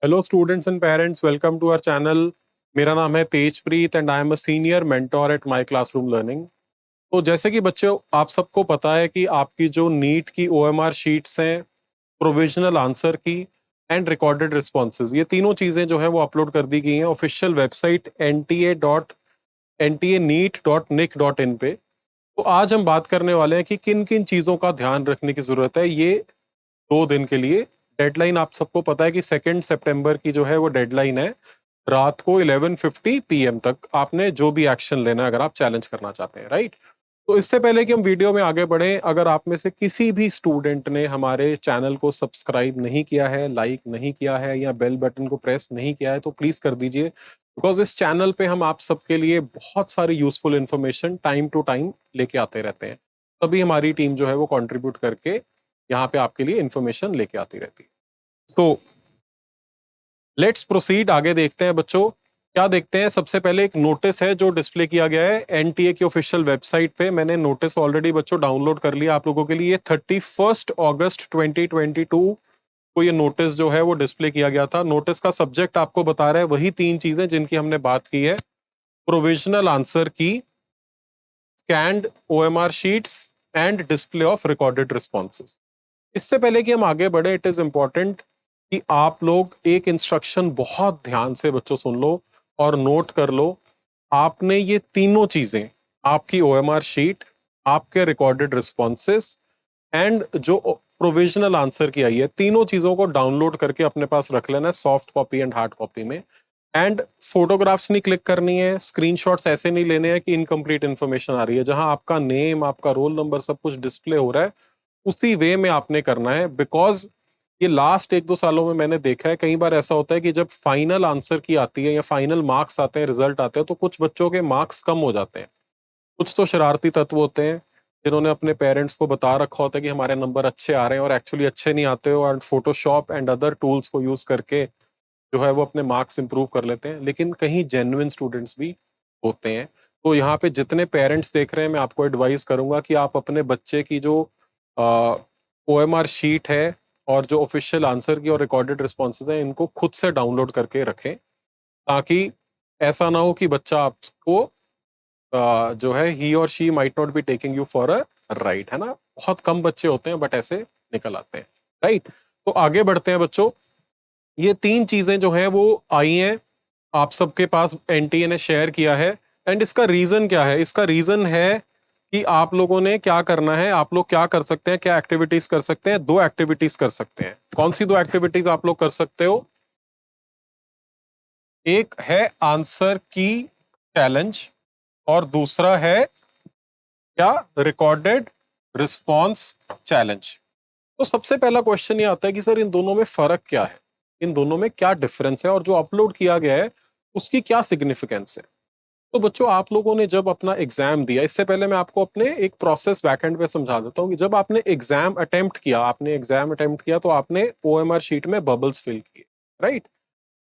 Hello students and parents, welcome to our channel. मेरा नाम है Tejpreet and I am a senior mentor at my classroom learning. तो जैसे कि बच्चों आप सबको पता है कि आपकी जो नीट की ओएमआर शीट्स हैं, प्रोविजनल आंसर की एंड रिकॉर्डेड रिस्पॉन्सेज, ये तीनों चीज़ें जो है वो अपलोड कर दी गई हैं ऑफिशियल वेबसाइट nta.neet.nic.in पे। तो आज हम बात करने वाले हैं कि किन किन चीज़ों का ध्यान रखने की ज़रूरत है ये 2 दिन के लिए। डेडलाइन आप सबको पता है कि 2 सितंबर की जो है वो डेडलाइन है। रात को 11:50 PM तक आपने जो भी एक्शन लेना है अगर आप चैलेंज करना चाहते हैं, राइट। तो इससे पहले कि हम वीडियो में आगे बढ़ें, अगर आप में से किसी भी स्टूडेंट ने हमारे चैनल को सब्सक्राइब नहीं किया है, लाइक नहीं किया है या बेल बटन को प्रेस नहीं किया है तो प्लीज कर दीजिए, बिकॉज इस चैनल पे हम आप सबके लिए बहुत सारी useful information time to time लेके आते रहते हैं। तभी हमारी टीम जो है वो कंट्रीब्यूट करके यहाँ पे आपके लिए इंफॉर्मेशन लेके आती रहती है। सो लेट्स प्रोसीड, आगे देखते हैं बच्चों। क्या देखते हैं, सबसे पहले एक नोटिस है जो डिस्प्ले किया गया है एनटीए की ऑफिशियल वेबसाइट पे। मैंने नोटिस ऑलरेडी बच्चों डाउनलोड कर लिया आप लोगों के लिए। 31 अगस्त 2022 को ये नोटिस जो है वो डिस्प्ले किया गया था। नोटिस का सब्जेक्ट आपको बता रहा है वही 3 चीजें जिनकी हमने बात की है: प्रोविजनल आंसर की, scanned OMR sheets and display of recorded responses. इससे पहले कि हम आगे बढ़े, इट इज इंपॉर्टेंट कि आप लोग एक इंस्ट्रक्शन बहुत ध्यान से बच्चों सुन लो और नोट कर लो। आपने ये तीनों चीजें, आपकी ओएमआर शीट, आपके रिकॉर्डेड रिस्पॉन्सेस एंड जो प्रोविजनल आंसर की आई है, तीनों चीजों को डाउनलोड करके अपने पास रख लेना है, soft copy and hard copy में। एंड फोटोग्राफ्स नहीं क्लिक करनी है, स्क्रीनशॉट्स ऐसे नहीं लेने हैं कि इनकम्प्लीट इन्फॉर्मेशन आ रही है। जहां आपका नेम, आपका रोल नंबर सब कुछ डिस्प्ले हो रहा है उसी वे में आपने करना है। बिकॉज ये लास्ट 1-2 सालों में मैंने देखा है, कई बार ऐसा होता है कि जब फाइनल आंसर की आती है या फाइनल मार्क्स आते हैं, रिजल्ट आते हैं, तो कुछ बच्चों के मार्क्स कम हो जाते हैं। कुछ तो शरारती तत्व होते हैं जिन्होंने अपने पेरेंट्स को बता रखा होता है कि हमारे नंबर अच्छे आ रहे हैं और एक्चुअली अच्छे नहीं आते हो, और फोटोशॉप एंड अदर टूल्स को यूज करके जो है वो अपने मार्क्स इंप्रूव कर लेते हैं। लेकिन कहीं जेन्युइन स्टूडेंट्स भी होते हैं। तो यहाँ पे जितने पेरेंट्स देख रहे हैं, मैं आपको एडवाइस करूंगा कि आप अपने बच्चे की जो ओएमआर शीट है और जो ऑफिशियल आंसर की और रिकॉर्डेड रिस्पॉन्सेज हैं, इनको खुद से डाउनलोड करके रखें, ताकि ऐसा ना हो कि बच्चा आपको जो है ही और she might not be taking you for a right, है ना। बहुत कम बच्चे होते हैं बट ऐसे निकल आते हैं, राइट। तो आगे बढ़ते हैं बच्चों। ये 3 चीजें जो हैं वो आई हैं, आप सबके पास एनटीए ने शेयर किया है। एंड इसका रीजन क्या है? इसका रीजन है कि आप लोगों ने क्या करना है, आप लोग क्या कर सकते हैं, क्या एक्टिविटीज कर सकते हैं। 2 एक्टिविटीज कर सकते हैं। कौन सी 2 एक्टिविटीज आप लोग कर सकते हो? एक है आंसर की चैलेंज और दूसरा है क्या, रिकॉर्डेड रिस्पॉन्स चैलेंज। तो सबसे पहला क्वेश्चन ये आता है कि सर इन दोनों में फर्क क्या है, इन दोनों में क्या डिफरेंस है और जो अपलोड किया गया है उसकी क्या सिग्निफिकेंस है। तो बच्चों आप लोगों ने जब अपना एग्जाम दिया, इससे पहले मैं आपको अपने एक प्रोसेस बैकएंड पे समझा देता हूँ कि जब आपने एग्जाम अटेम्प्ट किया तो आपने ओएमआर शीट में बबल्स फिल किए, राइट।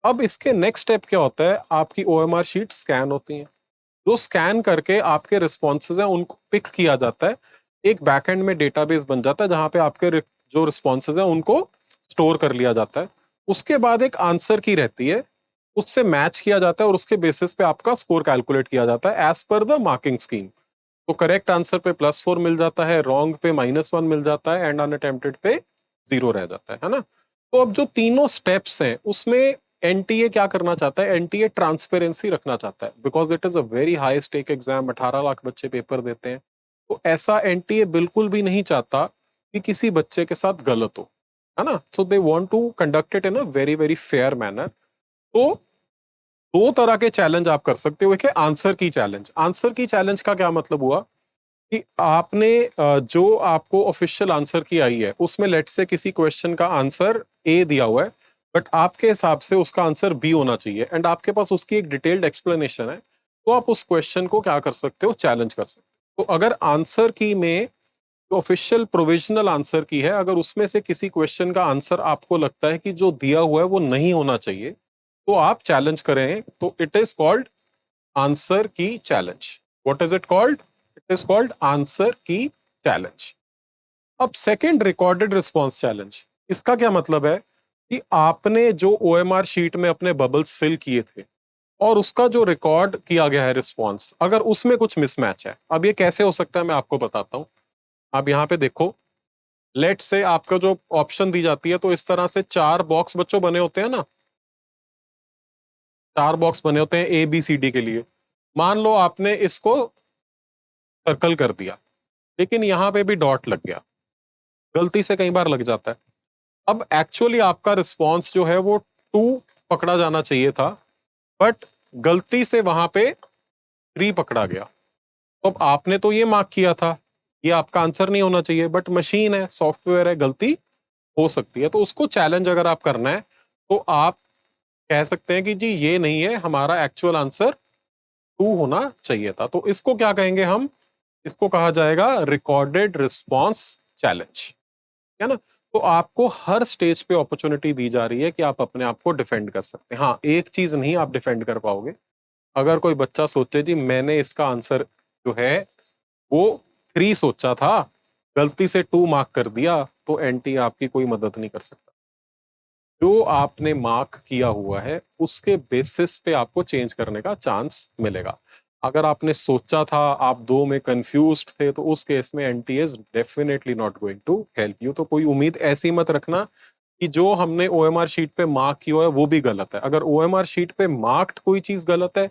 अब इसके नेक्स्ट स्टेप क्या होता है, आपकी ओएमआर शीट स्कैन होती है। जो स्कैन करके आपके रिस्पॉन्सेज हैं उनको पिक किया जाता है, एक बैकएंड में डेटाबेस बन जाता है जहां पे आपके जो रिस्पॉन्सेज हैं उनको स्टोर कर लिया जाता है। उसके बाद एक आंसर की रहती है, उससे मैच किया जाता है और उसके बेसिस पे आपका स्कोर कैलकुलेट किया जाता है as per the marking scheme. तो करेक्ट आंसर पे +4 मिल जाता है, रॉन्ग पे -1 मिल जाता है एंड अनअटेम्प्टेड पे 0 रह जाता है ना। तो अब जो तीनों स्टेप्स हैं उसमें एनटीए क्या करना चाहता है, एनटीए ट्रांसपेरेंसी रखना चाहता है, because it is a very high stake exam. 18 lakh बच्चे पेपर देते हैं, तो ऐसा एनटीए बिल्कुल भी नहीं चाहता कि किसी बच्चे के साथ गलत हो, है ना। So they want to conduct it in a very very fair manner. तो 2 तरह के चैलेंज आप कर सकते हो। एक है आंसर की चैलेंज। आंसर की चैलेंज का क्या मतलब हुआ कि आपने जो आपको ऑफिशियल आंसर की आई है उसमें लेट से किसी क्वेश्चन का आंसर ए दिया हुआ है, बट आपके हिसाब से उसका आंसर बी होना चाहिए एंड आपके पास उसकी एक डिटेल्ड एक्सप्लेनेशन है। तो आप उस क्वेश्चन को क्या कर सकते हो, चैलेंज कर सकते हो। तो अगर आंसर की में जो ऑफिशियल प्रोविजनल आंसर की है, अगर उसमें से किसी क्वेश्चन का आंसर आपको लगता है कि जो दिया हुआ है वो नहीं होना चाहिए, तो आप चैलेंज करें। तो इट इज कॉल्ड आंसर की challenge. What is it called? It is called answer की चैलेंज। अब सेकंड, रिकॉर्डेड रिस्पॉन्स चैलेंज। इसका क्या मतलब है? कि आपने जो ओएमआर शीट में अपने बबल्स फिल किए थे और उसका जो रिकॉर्ड किया गया है रिस्पॉन्स, अगर उसमें कुछ मिसमैच है, अब ये कैसे हो सकता है मैं आपको बताता हूं। आप यहाँ पे देखो, लेट से आपका जो ऑप्शन दी जाती है तो इस तरह से 4 बॉक्स बच्चों बने होते हैं ना, 4 बॉक्स बने होते हैं ए बी सी डी के लिए। मान लो आपने इसको सर्कल कर दिया, लेकिन यहां पे भी डॉट लग गया, गलती से कई बार लग जाता है। अब एक्चुअली आपका रिस्पॉन्स जो है वो 2 पकड़ा जाना चाहिए था, बट गलती से वहां पे 3 पकड़ा गया। तो अब आपने तो ये मार्क किया था, ये आपका आंसर नहीं होना चाहिए, बट मशीन है, सॉफ्टवेयर है, गलती हो सकती है। तो उसको चैलेंज अगर आप करना है तो आप कह सकते हैं कि जी ये नहीं है, हमारा एक्चुअल आंसर 2 होना चाहिए था। तो इसको क्या कहेंगे हम, इसको कहा जाएगा रिकॉर्डेड रिस्पॉन्स चैलेंज, है ना। तो आपको हर स्टेज पे अपॉर्चुनिटी दी जा रही है कि आप अपने आप को डिफेंड कर सकते हैं। हाँ, एक चीज नहीं आप डिफेंड कर पाओगे, अगर कोई बच्चा सोचे जी मैंने इसका आंसर जो है वो 3 सोचा था, गलती से 2 मार्क कर दिया, तो एनटी आपकी कोई मदद नहीं कर सकता। जो आपने मार्क किया हुआ है उसके बेसिस पे आपको चेंज करने का चांस मिलेगा। अगर आपने सोचा था, आप 2 में कंफ्यूज्ड थे, तो उस केस में NTA is definitely not going to help you. तो कोई उम्मीद ऐसी मत रखना कि जो हमने ओएमआर शीट पे मार्क किया है वो भी गलत है। अगर ओएमआर शीट पे मार्क्ड कोई चीज गलत है,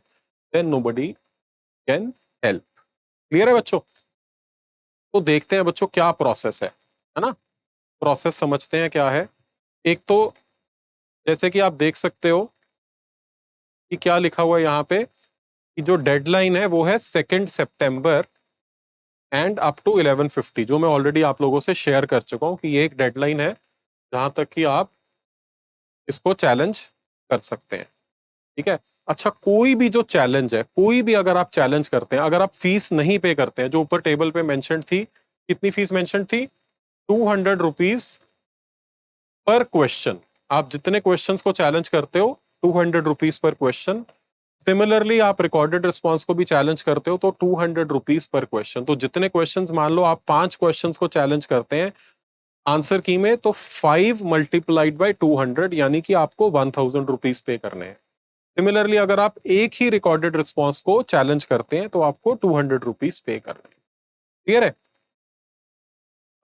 then nobody can help. Clear है बच्चों? तो देखते हैं बच्चों क्या प्रोसेस है ना। प्रोसेस समझते हैं क्या है। एक तो जैसे कि आप देख सकते हो कि क्या लिखा हुआ है यहाँ पे, कि जो डेडलाइन है वो है 2 सितंबर एंड अप टू 11:50, जो मैं ऑलरेडी आप लोगों से शेयर कर चुका हूं कि ये एक डेडलाइन है जहां तक कि आप इसको चैलेंज कर सकते हैं। ठीक है। अच्छा, कोई भी जो चैलेंज है, कोई भी अगर आप चैलेंज करते हैं, अगर आप फीस नहीं पे करते हैं, जो ऊपर टेबल पे मेंशन थी, कितनी फीस मेंशन थी, 200 रुपीज पर क्वेश्चन। आप जितने क्वेश्चंस को चैलेंज करते हो, 200 रुपीज पर क्वेश्चन। सिमिलरली आप रिकॉर्डेड रिस्पॉन्स को भी चैलेंज करते हो तो 200 रुपीज पर क्वेश्चन। तो जितने क्वेश्चंस, मान लो आप 5 क्वेश्चंस को चैलेंज करते हैं आंसर की में, तो 5 मल्टीप्लाइड बाई 200, यानी कि आपको 1000 रुपीज पे करने हैं। सिमिलरली अगर आप एक ही रिकॉर्डेड रिस्पॉन्स को चैलेंज करते हैं तो आपको 200 रुपीज पे करने हैं। क्लियर है?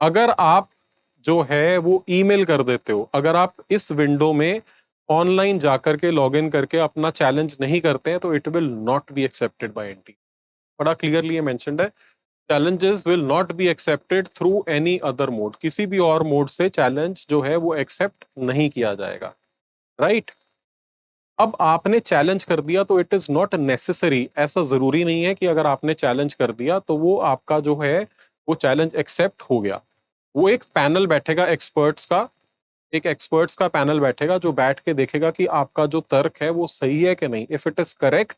अगर आप जो है वो ईमेल कर देते हो, अगर आप इस विंडो में ऑनलाइन जाकर के लॉग इन करके अपना चैलेंज नहीं करते हैं, तो it will not be accepted by NTA. बड़ा क्लियरली ये मेंशन्ड है, challenges will not be accepted through any other mode. किसी भी और मोड से चैलेंज जो है वो एक्सेप्ट नहीं किया जाएगा। राइट? अब आपने चैलेंज कर दिया तो इट इज नॉट नेसेसरी, ऐसा जरूरी नहीं है कि अगर आपने चैलेंज कर दिया तो वो आपका जो है वो चैलेंज एक्सेप्ट हो गया। वो एक पैनल बैठेगा एक्सपर्ट्स का, एक एक्सपर्ट्स का पैनल बैठेगा जो बैठ के देखेगा कि आपका जो तर्क है वो सही है कि नहीं। इफ इट इज करेक्ट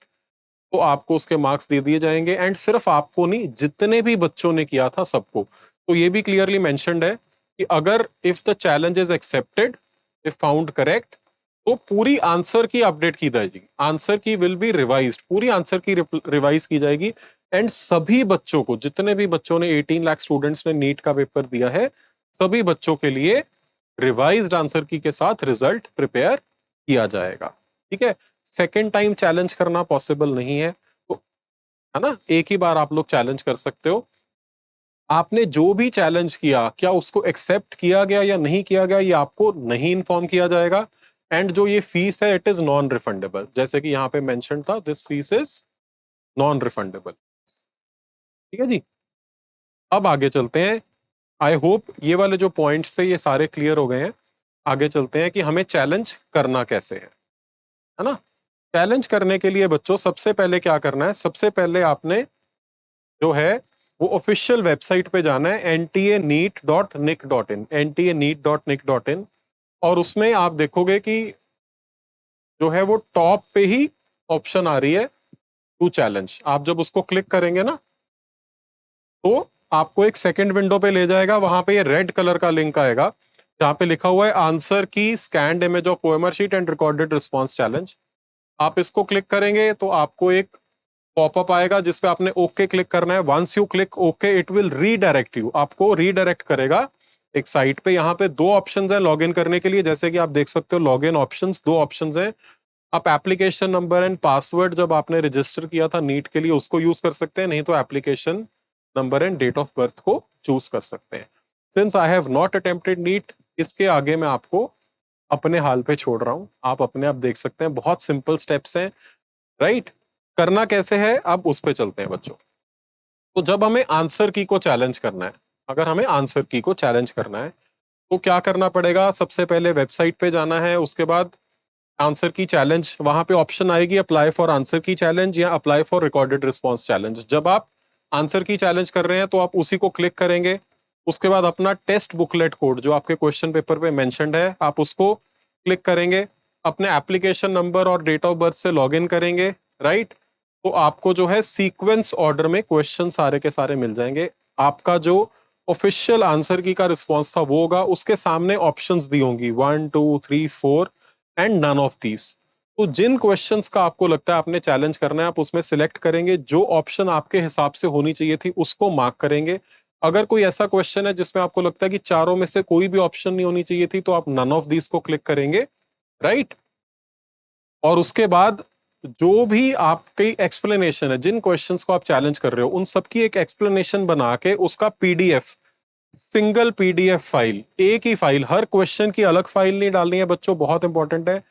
तो आपको उसके मार्क्स दे दिए जाएंगे, एंड सिर्फ आपको नहीं, जितने भी बच्चों ने किया था सबको। तो ये भी क्लियरली मेंशन्ड है कि अगर if the challenge is accepted, if found correct, तो पूरी आंसर की अपडेट की जाएगी, आंसर की विल बी रिवाइज्ड, पूरी आंसर की रिवाइज की जाएगी। एंड सभी बच्चों को, जितने भी बच्चों ने 18 लाख स्टूडेंट्स ने नीट का पेपर दिया है, सभी बच्चों के लिए रिवाइज्ड आंसर की के साथ रिजल्ट प्रिपेयर किया जाएगा। ठीक है। सेकेंड टाइम चैलेंज करना पॉसिबल नहीं है, तो है ना, एक ही बार आप लोग चैलेंज कर सकते हो। आपने जो भी चैलेंज किया, क्या उसको एक्सेप्ट किया गया या नहीं किया गया, ये आपको नहीं इन्फॉर्म किया जाएगा। एंड जो ये फीस है इट इज नॉन रिफंडेबल, जैसे कि यहाँ पे मेंशन था, this fees is non refundable. ठीक है जी। अब आगे चलते हैं। आई होप ये वाले जो पॉइंट्स थे ये सारे क्लियर हो गए हैं। आगे चलते हैं कि हमें चैलेंज करना कैसे है ना। चैलेंज करने के लिए बच्चों सबसे पहले क्या करना है, सबसे पहले आपने जो है वो ऑफिशियल वेबसाइट पे जाना है, ntaneet.nic.in, ntaneet.nic.in, और उसमें आप देखोगे कि जो है वो टॉप पे ही ऑप्शन आ रही है टू चैलेंज। आप जब उसको क्लिक करेंगे ना तो आपको एक सेकंड विंडो पे ले जाएगा, वहां पे ये रेड कलर का लिंक आएगा जहां पे लिखा हुआ है आंसर की scanned image of OMR sheet and recorded response challenge. आप इसको क्लिक करेंगे तो आपको एक पॉपअप आएगा जिसपे आपने ओके क्लिक करना है। Once you click okay, it will redirect you, आपको रीडायरेक्ट करेगा एक साइट पे, यहाँ पे दो ऑप्शंस हैं लॉगिन करने के लिए, जैसे कि आप देख सकते हो लॉगिन ऑप्शंस, दो ऑप्शंस हैं। आप एप्लीकेशन नंबर एंड पासवर्ड जब आपने रजिस्टर किया था नीट के लिए उसको यूज कर सकते हैं, नहीं तो application number and date of birth को चूज कर सकते हैं। Since I have not attempted NEET, इसके आगे मैं आपको अपने हाल पे छोड़ रहा हूं, आप अपने आप देख सकते हैं, बहुत सिंपल स्टेप्स हैं। राइट, करना कैसे है अब उस पे चलते हैं बच्चों। तो जब हमें आंसर की को चैलेंज करना है, अगर हमें आंसर की को चैलेंज करना है तो क्या करना पड़ेगा, सबसे पहले वेबसाइट पे जाना है, उसके बाद आंसर की चैलेंज, वहां पे ऑप्शन आएगी अप्लाई फॉर आंसर की चैलेंज या apply for recorded response challenge. जब आप आंसर की चैलेंज कर रहे हैं तो आप उसी को क्लिक करेंगे, उसके बाद अपना टेस्ट बुकलेट कोड जो आपके क्वेश्चन पेपर पे मेंशन्ड है आप उसको क्लिक करेंगे, अपने एप्लीकेशन नंबर और डेट ऑफ बर्थ से लॉगिन करेंगे। राइट, तो आपको जो है सीक्वेंस ऑर्डर में क्वेश्चन सारे के सारे मिल जाएंगे। आपका जो ऑफिशियल आंसर की का रिस्पॉन्स था वो होगा, उसके सामने ऑप्शंस दी होंगी 1 2 3 4 एंड नन ऑफ दीज। तो जिन क्वेश्चंस का आपको लगता है आपने चैलेंज करना है आप उसमें सिलेक्ट करेंगे, जो ऑप्शन आपके हिसाब से होनी चाहिए थी उसको मार्क करेंगे। अगर कोई ऐसा क्वेश्चन है जिसमें आपको लगता है कि चारों में से कोई भी ऑप्शन नहीं होनी चाहिए थी तो आप नन ऑफ दीज को क्लिक करेंगे। राइट, और उसके बाद जो भी आपकी एक्सप्लेनेशन है, जिन क्वेश्चंस को आप चैलेंज कर रहे हो उन सबकी एक एक्सप्लेनेशन बना के उसका पीडीएफ, सिंगल पीडीएफ फाइल, एक ही फाइल, हर क्वेश्चन की अलग फाइल नहीं डालनी है बच्चों, बहुत इंपॉर्टेंट है।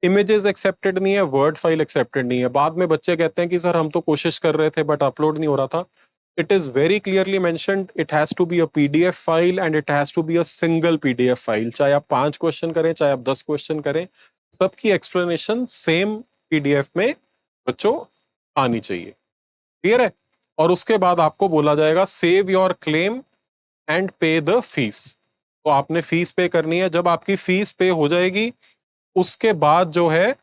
इमेजेस एक्सेप्टेड नहीं है, वर्ड फाइल एक्सेप्टेड नहीं है। बाद में बच्चे कहते हैं कि सर हम तो कोशिश कर रहे थे बट अपलोड नहीं हो रहा था। It is very clearly mentioned, it has to be a PDF file and it has to be a single PDF file. चाहे आप 5 क्वेश्चन करें चाहे आप 10 क्वेश्चन करें, सबकी एक्सप्लेनेशन सेम पीडीएफ में बच्चों आनी चाहिए। क्लियर है? और उसके बाद आपको बोला जाएगा सेव योर क्लेम एंड पे द फीस। तो आपने फीस पे करनी है, जब आपकी फीस पे हो जाएगी उसके बाद जो है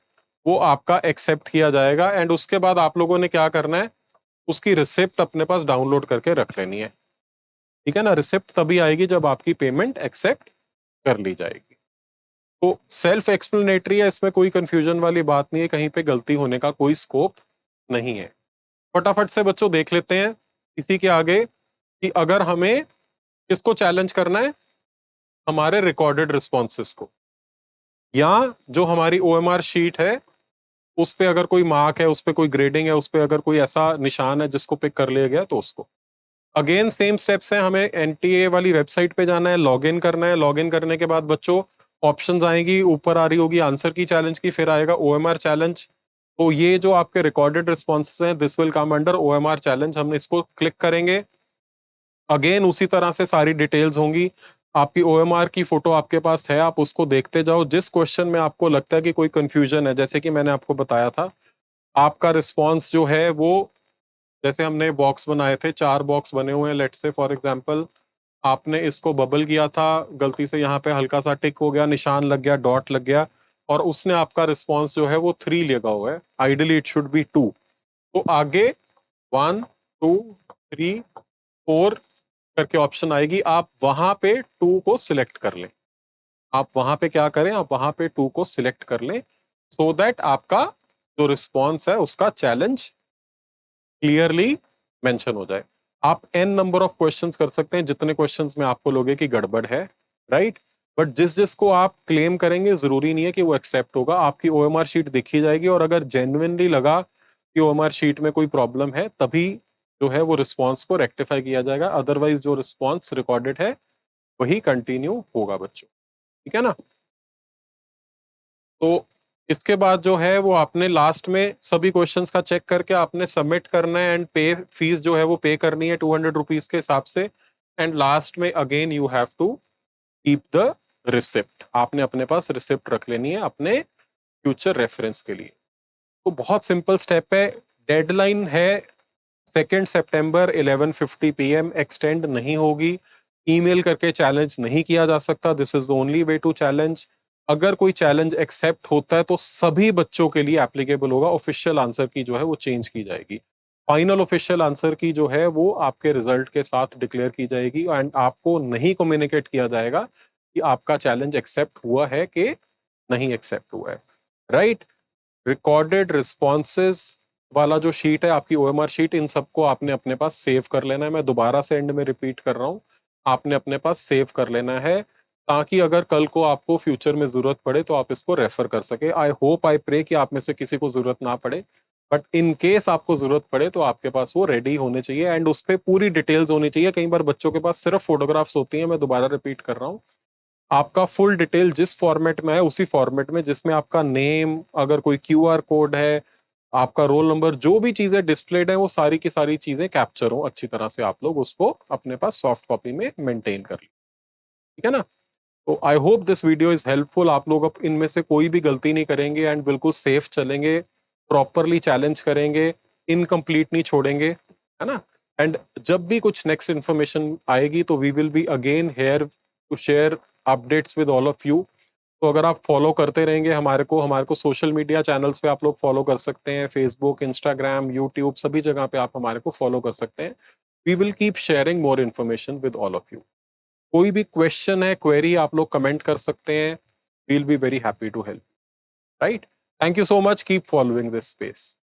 वो आपका एक्सेप्ट किया जाएगा एंड उसके बाद आप लोगों ने क्या करना है, उसकी रिसिप्ट अपने पास डाउनलोड करके रख लेनी है। ठीक है ना, रिसिप्ट तभी आएगी जब आपकी पेमेंट एक्सेप्ट कर ली जाएगी। तो सेल्फ एक्सप्लेनेटरी है, इसमें कोई कंफ्यूजन वाली बात नहीं है, कहीं पे गलती होने का कोई स्कोप नहीं है। फटाफट से बच्चों देख लेते हैं इसी के आगे कि अगर हमें किसको चैलेंज करना है, हमारे रिकॉर्डेड रिस्पॉन्सेस को, या जो हमारी ओएमआर शीट है उस पे अगर कोई मार्क है, उस पे कोई ग्रेडिंग है, उस पे अगर कोई ऐसा निशान है जिसको पिक कर लिया गया तो उसको। अगेन सेम स्टेप्स हैं, हमें एनटीए वाली वेबसाइट पे जाना है, लॉगिन करना है, लॉगिन करने के बाद बच्चों ऑप्शंस आएंगी, ऊपर आ रही होगी आंसर की चैलेंज की, फिर आएगा ओएमआर चैलेंज। तो ये जो आपके रिकॉर्डेड रिस्पॉन्सेस हैं this will come under OMR challenge, हमने इसको क्लिक करेंगे। अगेन उसी तरह से सारी डिटेल्स होंगी, आपकी ओएमआर की फोटो आपके पास है, आप उसको देखते जाओ, जिस क्वेश्चन में आपको लगता है कि कोई कंफ्यूजन है, जैसे कि मैंने आपको बताया था आपका रिस्पॉन्स जो है वो, जैसे हमने बॉक्स बनाए थे, 4 बॉक्स बने हुए हैं, लेट्स से फॉर एग्जांपल आपने इसको बबल किया था, गलती से यहाँ पे हल्का सा टिक हो गया, निशान लग गया, डॉट लग गया और उसने आपका रिस्पॉन्स जो है वो 3 लगा हुआ है, आइडियली इट शुड बी 2। तो आगे 1 2 3 4 करके ऑप्शन आएगी, आप वहां पे 2 को सिलेक्ट कर लें, आप वहां पे क्या करें, आप वहां पे 2 को सिलेक्ट कर लें सो दैट आपका जो रिस्पॉन्स है उसका चैलेंज क्लियरली मेंशन हो जाए। आप एन नंबर ऑफ क्वेश्चंस कर सकते हैं, जितने क्वेश्चंस में आपको लगे कि गड़बड़ है। राइट, बट जिस जिसको आप क्लेम करेंगे जरूरी नहीं है कि वो एक्सेप्ट होगा, आपकी ओएमआर शीट दिखी जाएगी और अगर जेन्युइनली लगा कि ओएमआर शीट में कोई प्रॉब्लम है तभी जो है वो रिस्पॉन्स को रेक्टिफाई किया जाएगा, अदरवाइज जो रिस्पॉन्स रिकॉर्डेड है वही कंटिन्यू होगा बच्चों। ठीक है ना? तो इसके बाद जो है वो आपने लास्ट में सभी क्वेश्चंस का चेक करके आपने सबमिट करना है एंड पे फीस जो है वो पे करनी है 200 रुपीज के हिसाब से। एंड लास्ट में again you have to keep the receipt, आपने अपने पास रिसिप्ट रख लेनी है अपने फ्यूचर रेफरेंस के लिए। तो बहुत सिंपल स्टेप है, डेडलाइन है 2 सितंबर 11:50 PM, एक्सटेंड नहीं होगी, ईमेल करके चैलेंज नहीं किया जा सकता, this is the only way to challenge. अगर कोई चैलेंज एक्सेप्ट होता है तो सभी बच्चों के लिए एप्लीकेबल होगा, ऑफिशियल आंसर की जो है वो चेंज की जाएगी, फाइनल ऑफिशियल आंसर की जो है वो आपके रिजल्ट के साथ डिक्लेयर की जाएगी एंड आपको नहीं कम्युनिकेट किया जाएगा कि आपका चैलेंज एक्सेप्ट हुआ है कि नहीं एक्सेप्ट हुआ है। राइट, रिकॉर्डेड रिस्पॉन्सेज वाला जो शीट है आपकी ओएमआर शीट, इन सबको आपने अपने पास सेव कर लेना है। मैं दोबारा से एंड में रिपीट कर रहा हूँ, आपने अपने पास सेव कर लेना है, ताकि अगर कल को आपको फ्यूचर में ज़रूरत पड़े तो आप इसको रेफ़र कर सकें। आई होप, आई प्रे कि आप में से किसी को ज़रूरत ना पड़े, बट इन केस आपको ज़रूरत पड़े तो आपके पास वो रेडी होने चाहिए एंड उस पे पूरी डिटेल्स होनी चाहिए। कई बार बच्चों के पास सिर्फ़ फ़ोटोग्राफ्स होती हैं, मैं दोबारा रिपीट कर रहा हूँ। आपका फुल डिटेल जिस फॉर्मेट में है, उसी फॉर्मेट में जिसमें आपका नेम, अगर कोई क्यूआर कोड है, आपका रोल नंबर, जो भी चीज़ें डिस्प्लेड हैं, वो सारी की सारी चीज़ें कैप्चर हों अच्छी तरह से, आप लोग उसको अपने पास सॉफ्ट कॉपी में मेंटेन कर लें। ठीक है ना? तो I hope this video is helpful. आप लोग अब इनमें से कोई भी गलती नहीं करेंगे एंड बिल्कुल सेफ चलेंगे, प्रॉपरली चैलेंज करेंगे, इनकम्प्लीट नहीं छोड़ेंगे, है ना? एंड जब भी कुछ नेक्स्ट इन्फॉर्मेशन आएगी तो we will be again here to share updates with all of you. तो अगर आप फॉलो करते रहेंगे हमारे को सोशल मीडिया चैनल्स पे आप लोग फॉलो कर सकते हैं, फेसबुक, इंस्टाग्राम, यूट्यूब, सभी जगह पे आप हमारे को फॉलो कर सकते हैं। We will keep sharing more information with all of you. कोई भी क्वेश्चन है, क्वेरी, आप लोग कमेंट कर सकते हैं। We will be very happy to help, right? Thank you so much, keep following this space.